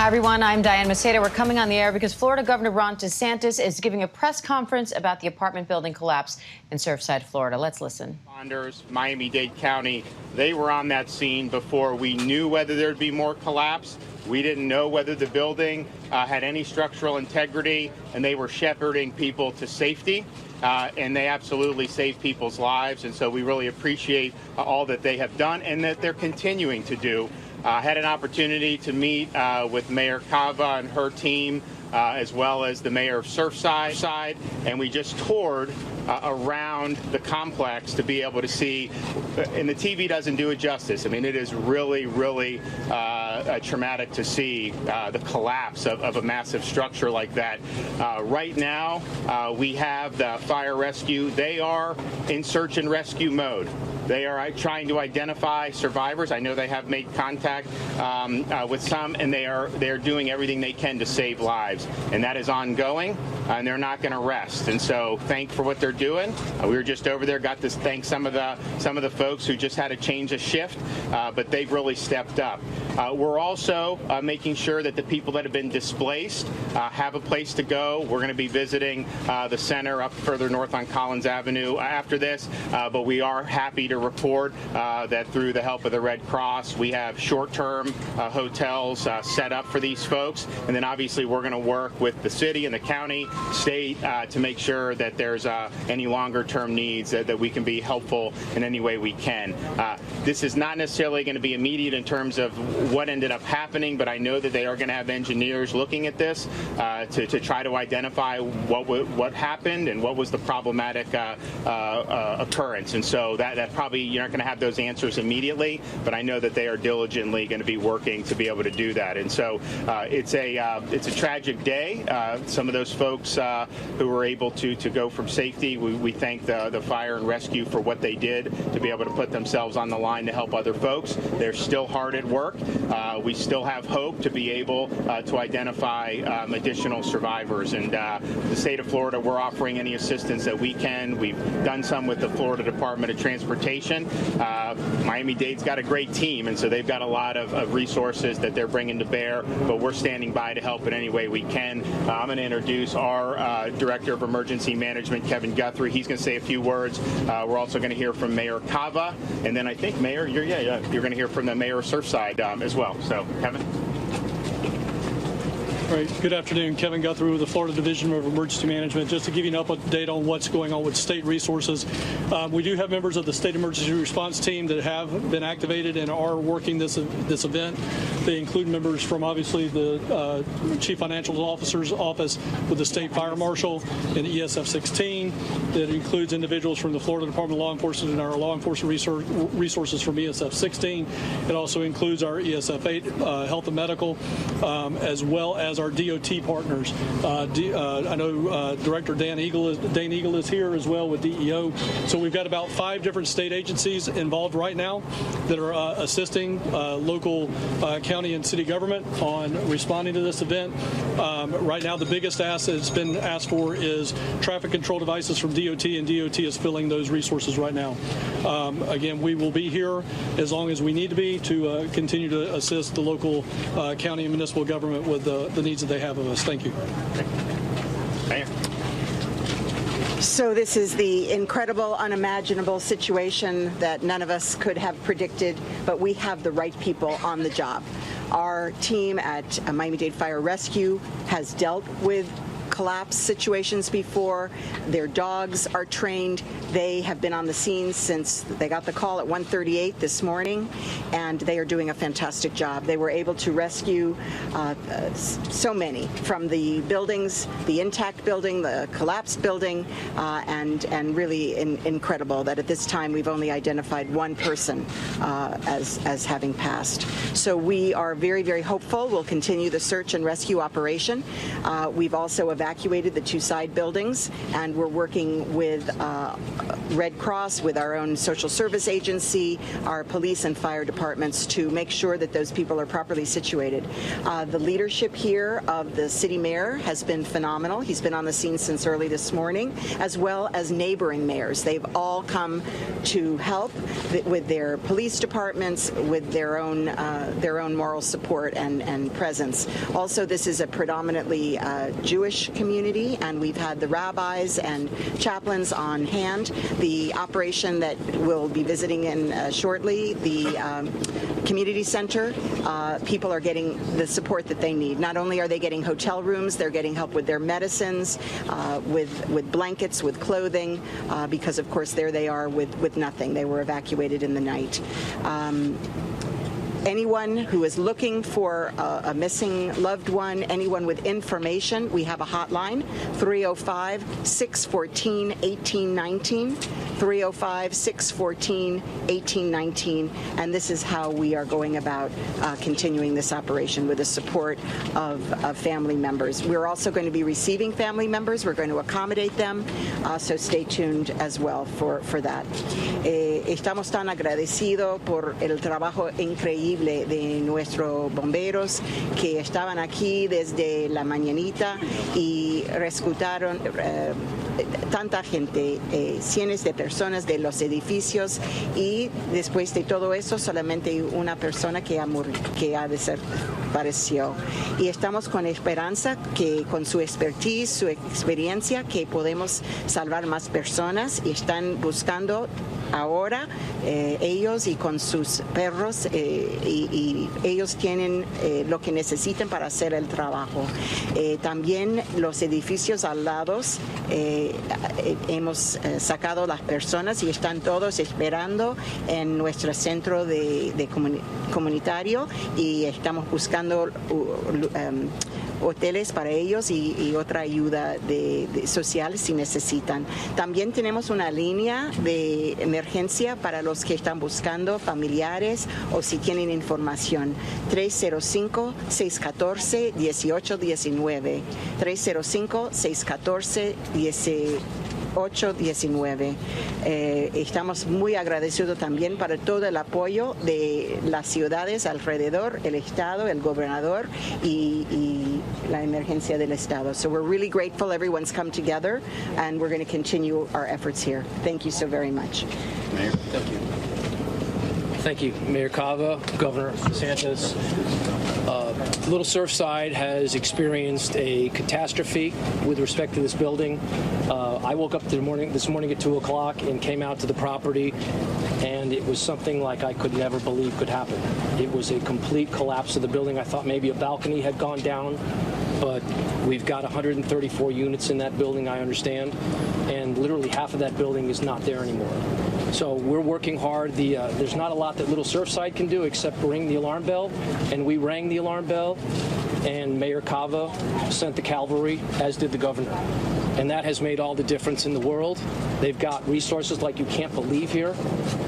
Hi, everyone. I'm Diane Macedo. We're coming on the air because Florida Governor Ron DeSantis is giving a press conference about the apartment building collapse in Surfside, Florida. Let's listen. Responders, Miami-Dade County, they were on that scene before we knew whether there'd be more collapse. We didn't know whether the building had any structural integrity, and they were shepherding people to safety. And they absolutely saved people's lives. And so we really appreciate all that they have done and that they're continuing to do. I had an opportunity to meet with Mayor Cava and her team, as well as the mayor of Surfside, and we just toured around the complex to be able to see, and the TV doesn't do it justice. I mean, it is really, really traumatic to see the collapse of a massive structure like that. Right now, we have the fire rescue. They are in search and rescue mode. They are trying to identify survivors. I know they have made contact with some, and they are doing everything they can to save lives. And that is ongoing, and they're not going to rest. And so, thank for what they're doing. We were just over there, got to thank some of the folks who just had to change a shift, but they've really stepped up. We're also making sure that the people that have been displaced have a place to go. We're going to be visiting the center up further north on Collins Avenue after this, but we are happy to report that through the help of the Red Cross, we have short-term hotels set up for these folks, and then obviously we're going to work with the city and the county, state, to make sure that there's any longer-term needs that we can be helpful in any way we can. This is not necessarily going to be immediate in terms of what ended up happening, but I know that they are going to have engineers looking at this to try to identify what happened and what was the problematic occurrence. And so that probably you're not going to have those answers immediately, but I know that they are diligently going to be working to be able to do that. And so it's a tragic day. Some of those folks who were able to go from safety, we thank the fire and rescue for what they did to be able to put themselves on the line to help other folks. They're still hard at work. We still have hope to be able to identify additional survivors. And the state of Florida, we're offering any assistance that we can. We've done some with the Florida Department of Transportation. Miami-Dade's got a great team, and so they've got a lot of resources that they're bringing to bear, but we're standing by to help in any way we can. I'm going to introduce our Director of Emergency Management, Kevin Guthrie. He's going to say a few words. We're also going to hear from Mayor Cava, and then I think, Mayor, you're going to hear from the Mayor of Surfside as well. So, Kevin. All right. Good afternoon. Kevin Guthrie with the Florida Division of Emergency Management. Just to give you an update on what's going on with state resources, we do have members of the State Emergency Response Team that have been activated and are working this event. They include members from obviously the Chief Financial Officer's office with the State Fire Marshal and ESF 16. That includes individuals from the Florida Department of Law Enforcement and our law enforcement resources from ESF 16. It also includes our ESF 8 Health and Medical, as well as our DOT partners. I know Director Dane Eagle is here as well with DEO. So we've got about 5 different state agencies involved right now that are assisting local county and city government on responding to this event. Right now, the biggest ask that's been asked for is traffic control devices from DOT, and DOT is filling those resources right now. Again, we will be here as long as we need to be to continue to assist the local county and municipal government with the needs that they have of us. Thank you. So this is the incredible, unimaginable situation that none of us could have predicted, but we have the right people on the job. Our team at Miami-Dade Fire Rescue has dealt with collapse situations before. Their dogs are trained. They have been on the scene since they got the call at 1:38 this morning, and they are doing a fantastic job. They were able to rescue so many from the buildings, the intact building, the collapsed building, and really incredible that at this time we've only identified one person as having passed. So we are very, very hopeful. We'll continue the search and rescue operation. We've also evacuated the two side buildings, and we're working with Red Cross, with our own social service agency, our police and fire departments to make sure that those people are properly situated. The leadership here of the city mayor has been phenomenal. He's been on the scene since early this morning, as well as neighboring mayors. They've all come to help with their police departments, with their own moral support and presence. Also, this is a predominantly Jewish community, and we've had the rabbis and chaplains on hand. The operation that we'll be visiting in shortly, the community center, people are getting the support that they need. Not only are they getting hotel rooms, they're getting help with their medicines, with blankets, with clothing, because of course there they are with nothing. They were evacuated in the night. Anyone who is looking for a missing loved one, anyone with information, we have a hotline, 305-614-1819, 305-614-1819, and this is how we are going about continuing this operation with the support of family members. We're also going to be receiving family members. We're going to accommodate them, so stay tuned as well for that. Estamos tan agradecidos por el trabajo increíble de nuestros bomberos que estaban aquí desde la mañanita y rescataron tanta gente, cientos de personas de los edificios, y después de todo eso solamente una persona que ha desaparecido. Y estamos con esperanza que con su expertise, su experiencia, que podemos salvar más personas, y están buscando ahora ellos y con sus perros, y ellos tienen lo que necesitan para hacer el trabajo. También los edificios al lado hemos sacado las personas y están todos esperando en nuestro centro de comunitario, y estamos buscando hoteles para ellos y otra ayuda social si necesitan. También tenemos una línea de emergencia para los que están buscando familiares o si tienen información. 305-614-1819. 305-614-1819. Estamos muy agradecidos también para todo el apoyo de las ciudades alrededor, el Estado, el gobernador y la emergencia del Estado. So we're really grateful everyone's come together, and we're going to continue our efforts here. Thank you so very much. Mayor, thank you. Thank you, Mayor Cava, Governor DeSantis. Little Surfside has experienced a catastrophe with respect to this building. I woke up this morning at 2 o'clock and came out to the property, and it was something like I could never believe could happen. It was a complete collapse of the building. I thought maybe a balcony had gone down, but we've got 134 units in that building, I understand, and literally half of that building is not there anymore. So we're working hard. There's not a lot that Little Surfside can do except ring the alarm bell, and we rang the alarm bell, and Mayor Cava sent the cavalry, as did the governor. And that has made all the difference in the world. They've got resources like you can't believe here.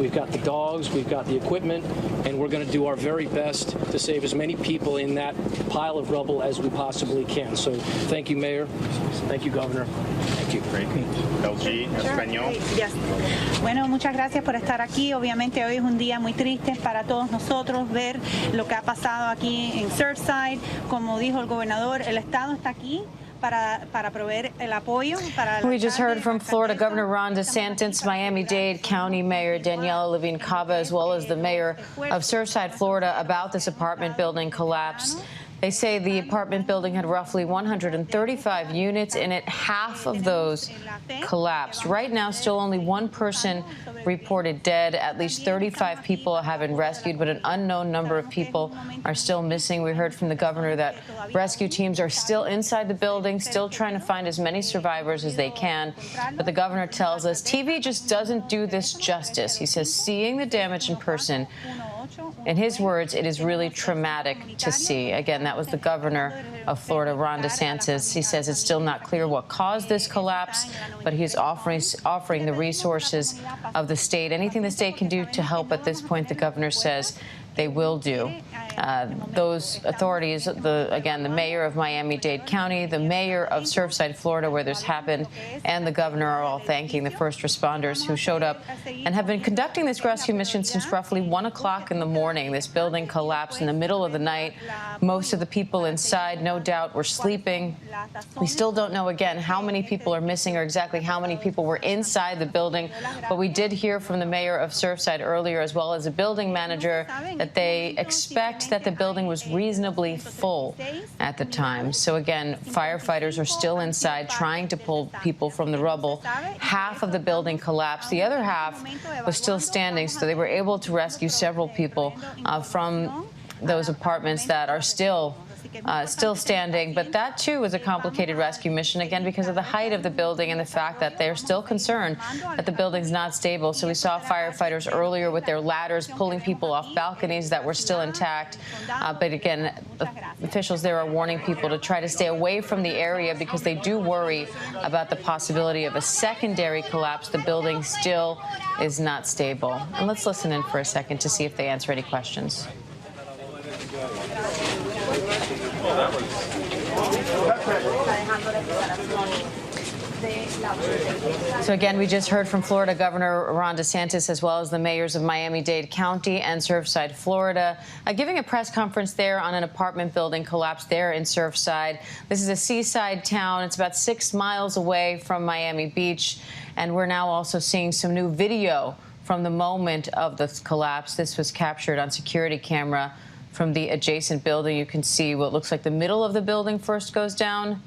We've got the dogs, we've got the equipment, and we're going to do our very best to save as many people in that pile of rubble as we possibly can. So thank you, Mayor. Thank you, Governor. Thank you. Great. LG, Español. Yes. Bueno, muchas gracias por estar aquí. Obviamente hoy es un día muy triste para todos nosotros ver lo que ha pasado aquí en Surfside. Como dijo el gobernador, el Estado está aquí para proveer el apoyo. We just heard from Florida Governor Ron DeSantis, Miami-Dade County Mayor Daniela Levine Cava, as well as the mayor of Surfside, Florida, about this apartment building collapse. They say the apartment building had roughly 135 units in it. Half of those collapsed. Right now, still only one person reported dead. At least 35 people have been rescued, but an unknown number of people are still missing. We heard from the governor that rescue teams are still inside the building, still trying to find as many survivors as they can. But the governor tells us TV just doesn't do this justice. He says seeing the damage in person, in his words, it is really traumatic to see. Again, that was the governor of Florida, Ron DeSantis. He says it's still not clear what caused this collapse, but he's offering the resources of the state. Anything the state can do to help at this point, the governor says they will do. Those authorities, again, the mayor of Miami-Dade County, the mayor of Surfside, Florida, where this happened, and the governor are all thanking the first responders who showed up and have been conducting this rescue mission since roughly 1 o'clock in the morning. This building collapsed in the middle of the night. Most of the people inside, no doubt, were sleeping. We still don't know, again, how many people are missing or exactly how many people were inside the building, but we did hear from the mayor of Surfside earlier, as well as a building manager, that they expect that the building was reasonably full at the time. So again, firefighters are still inside trying to pull people from the rubble. Half of the building collapsed. The other half was still standing, so they were able to rescue several people from those apartments that are still standing. But that, too, was a complicated rescue mission, again, because of the height of the building and the fact that they're still concerned that the building's not stable. So we saw firefighters earlier with their ladders pulling people off balconies that were still intact. But again, officials there are warning people to try to stay away from the area because they do worry about the possibility of a secondary collapse. The building still is not stable. And let's listen in for a second to see if they answer any questions. So again, we just heard from Florida Governor Ron DeSantis, as well as the mayors of Miami-Dade County and Surfside, Florida, giving a press conference there on an apartment building collapse there in Surfside. This is a seaside town. It's about 6 miles away from Miami Beach. And we're now also seeing some new video from the moment of the collapse. This was captured on security camera from the adjacent building. You can see what looks like the middle of the building first goes down,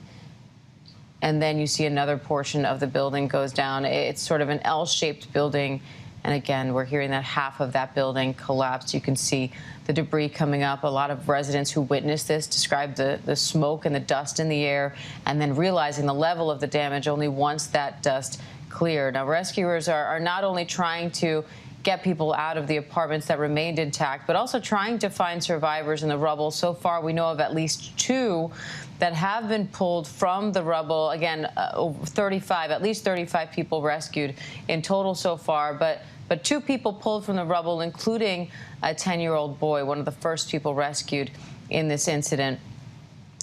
and then you see another portion of the building goes down. It's sort of an L-shaped building, and again, we're hearing that half of that building collapsed. You can see the debris coming up. A lot of residents who witnessed this described the smoke and the dust in the air, and then realizing the level of the damage only once that dust cleared. Now, rescuers are not only trying to get people out of the apartments that remained intact, but also trying to find survivors in the rubble. So far, we know of at least 2 that have been pulled from the rubble. Again, at least 35 people rescued in total so far, but 2 people pulled from the rubble, including a 10-year-old boy, one of the first people rescued in this incident.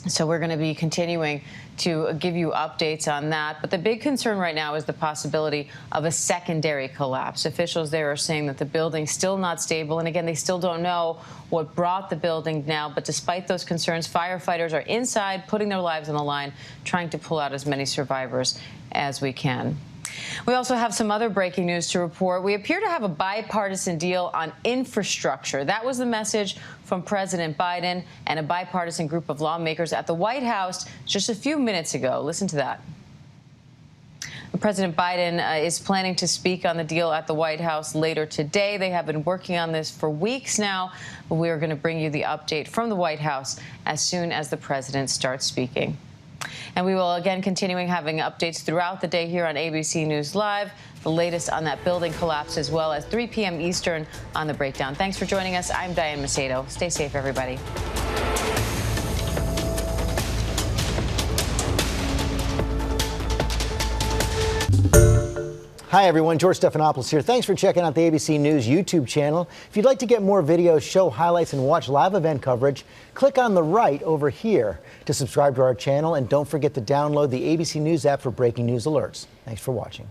So we're going to be continuing to give you updates on that. But the big concern right now is the possibility of a secondary collapse. Officials there are saying that the building's still not stable. And again, they still don't know what brought the building down. But despite those concerns, firefighters are inside, putting their lives on the line, trying to pull out as many survivors as we can. We also have some other breaking news to report. We appear to have a bipartisan deal on infrastructure. That was the message from President Biden and a bipartisan group of lawmakers at the White House just a few minutes ago. Listen to that. President Biden is planning to speak on the deal at the White House later today. They have been working on this for weeks now. We are going to bring you the update from the White House as soon as the president starts speaking. And we will, again, continuing having updates throughout the day here on ABC News Live, the latest on that building collapse, as well as 3 p.m. Eastern on The Breakdown. Thanks for joining us. I'm Diane Macedo. Stay safe, everybody. Hi, everyone. George Stephanopoulos here. Thanks for checking out the ABC News YouTube channel. If you'd like to get more videos, show highlights, and watch live event coverage, click on the right over here to subscribe to our channel. And don't forget to download the ABC News app for breaking news alerts. Thanks for watching.